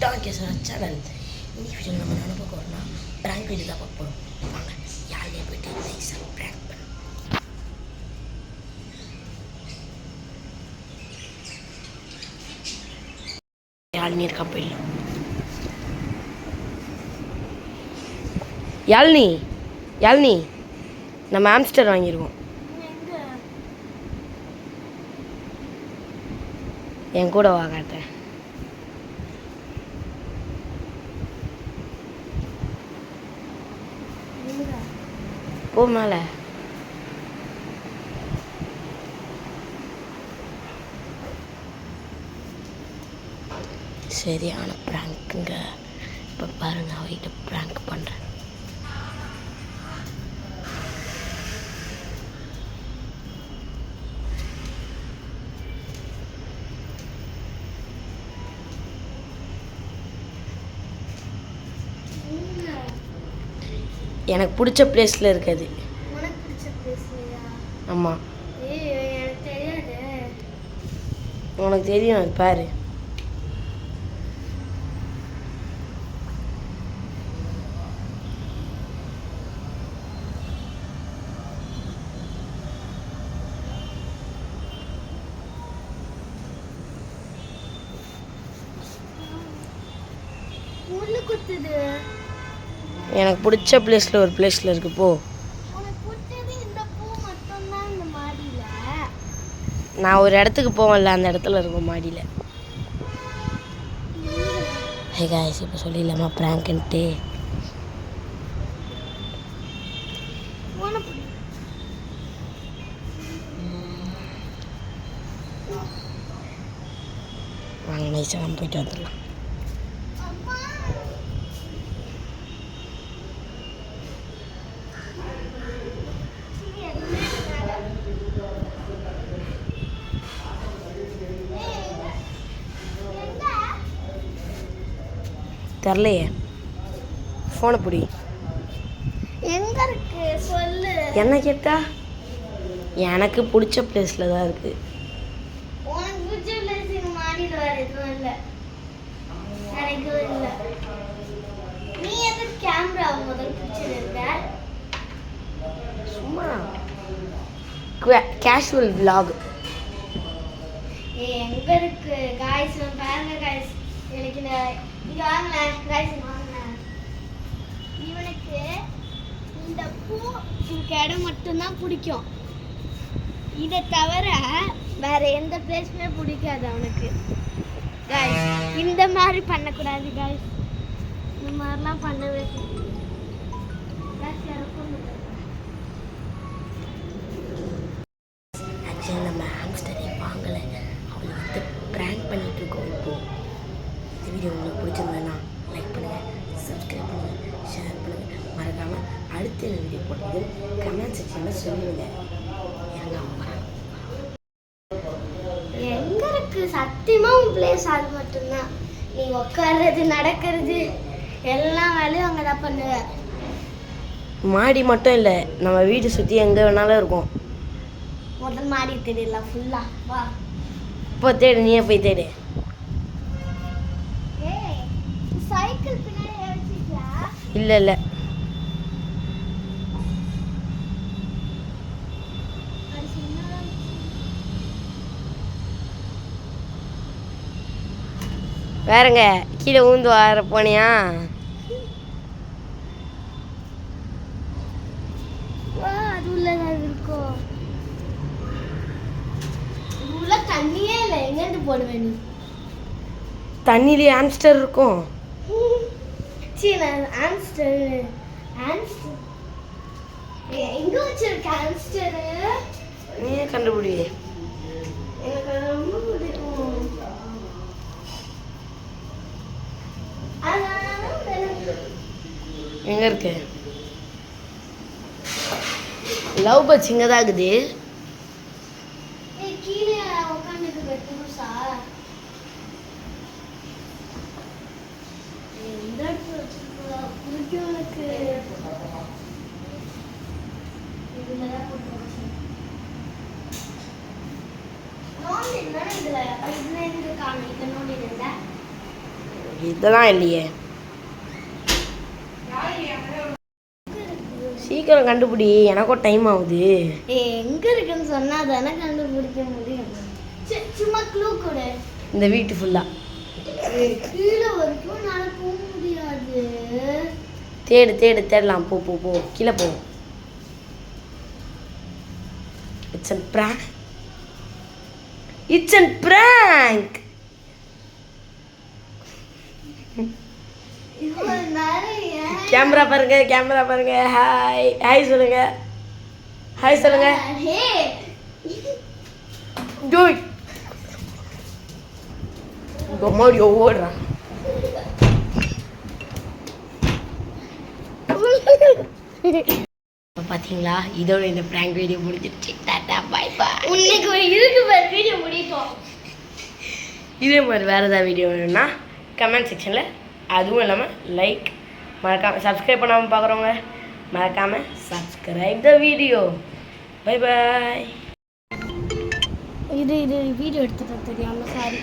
டாக்கேசரா channel. இன்னைக்கு video நம்ம என்ன பார்க்க போறோம்னா பிராங்க் வீடியோ தான் பார்க்க போகிறோம். வாங்க யாரையே போயிட்டு நைஸாக பிராங்க் பண்ண. யாழ்னி இருக்கா போயிடலாம். யாழ்னி நம்ம ஆம்ஸ்டர் வாங்கியிருக்கோம். என் கூட வா காட்டுறேன். போ மேல. சரியான பிராங்க்குங்க. இப்போ பாருங்க அவகிட்ட பிராங்க் பண்ணுறேன். எனக்கு பிடிச்ச பிளேஸில் இருக்குது. ஆமாம், உனக்கு தெரியும். அது பாரு. எனக்கு பிடிச்ச பிளேஸில் ஒரு பிளேஸில் இருக்கு. போ. நான் ஒரு இடத்துக்கு போவேன்ல, அந்த இடத்துல இருக்கும் மாடியில். ஹே காய்ஸ், இப்போ சொல்லிடலாமா ப்ராங்க்ன்ட்டு? வாங்க நைஸாக நம்ம போயிட்டு வந்துடலாம். தெரிலையே. ஃபோனை பிடி. எங்க இருக்கு சொல்லு. என்ன கேட்டா? எனக்கு பிடிச்ச பிளேஸில் தான் இருக்குது. உனக்கு பிடிச்ச பிளேஸ் எங்கள் மாடியில் வேறு எதுவும் இல்லை. எனக்கு இல்லை. நீ எதுக்கு கேமரா முதல் பிடிச்சிருக்க? சும்மா கேஷுவல் விலாக். எங்க இருக்கு காய்ஸ்? பாருங்க காய்ஸ், எனக்கு இங்க வாங்கல காய்ஸ், வாங்கல. இவனுக்கு இந்த பூ இந்த இடம் மட்டும்தான் பிடிக்கும். இதை தவிர வேற எந்த பிளேஸுமே பிடிக்காது அவனுக்கு. காய்ஸ், இந்த மாதிரி பண்ணக்கூடாது காய்ஸ். இந்த மாதிரிலாம் பண்ணவே ஆக்சுவலி நம்ம ஹாம்ஸ்டரே வாங்கலை, அவளை வந்து ப்ராங்க் பண்ணிகிட்டு இருக்கோம். இப்போது இந்த வீடியோ உங்களுக்கு பிடிச்சிருந்ததுன்னா லைக் பண்ணுங்கள், சப்ஸ்கிரைப் பண்ணுங்கள், ஷேர் பண்ணுங்கள். மறக்காமல் அடுத்த வீடியோ போட்டது கமெண்ட் செக்ஷனில் சொல்லுங்க. எங்க இருக்கு சத்தியமாக உன் பிளேஸ் அது மட்டும்தான். நீ உட்கார்றது நடக்கிறது எல்லா வேலையும் அங்கே தான் பண்ணுவேன். மாடி மட்டும் இல்லை, நம்ம வீடு சுற்றி எங்கே வேணாலும் இருக்கும். முதல் மாடி தெரியல ஃபுல்லா. வா இப்போ தேடு, நீயே போய் தேடு. சைக்கிள் பின்னாடி வச்சிட்டியா? இல்லை இல்லை, வேறங்க கீழே ஊந்து வர போனியா? அது உள்ளதான் இருக்கும். உள்ள தண்ணியே இல்லை, எங்கேருந்து போடுவேன் நீ? தண்ணியிலே ஆம்ஸ்டர் இருக்கும். எங்க வச்சிருக்க ஆம்ஸ்டர்? நீயே கண்டுபிடி. எனக்கு ரொம்ப பிடிக்கும். எங்க இருக்கு? லவ் பேர்ட்ஸ் இங்கே தான் இருக்குது. கீழே உட்காந்துருக்கு புதுசா. எந்த பிடிக்கும் எனக்கு? இதுலதான் போட்டு வச்சேன். இதுல இதுல இருந்து காணும். இதை நோண்டி இருந்தா இதெல்லாம் இல்லையே. சீக்கிரம் கண்டுபிடி, எனக்கும் டைம் ஆகுது. எங்க இருக்குன்னு சொன்னா தானே கண்டுபிடிக்க முடியும். சும்மா க்ளூ கொடு. இந்த வீட்டு ஃபுல்லா கீழே வரைக்கும் நாளை போக முடியாது. தேடலாம். போ கீழே போ. It's an prank. கேமரா பாருங்க. ஹாய் சொல்லுங்க. டூய் கோமாடியோ ஓடுறான். பாத்தீங்களா, இதோட இந்த பிராங்க் வீடியோ முடிஞ்சிருச்சு. Tata bye bye. இன்னைக்கு ஒரு இருக்கு பாரு வீடியோ முடிட்டோம். இதே மாதிரி வேறு ஏதாவது வீடியோ வேணும்னா கமெண்ட் செக்ஷனில், அதுவும் இல்லாமல் லைக் மறக்காமல், சப்ஸ்கிரைப் பண்ணாமல் பார்க்குறவங்க மறக்காமல் subscribe the video. Bye bye. இது வீடியோ எடுத்துட்டு தெரியாமல் சாரி.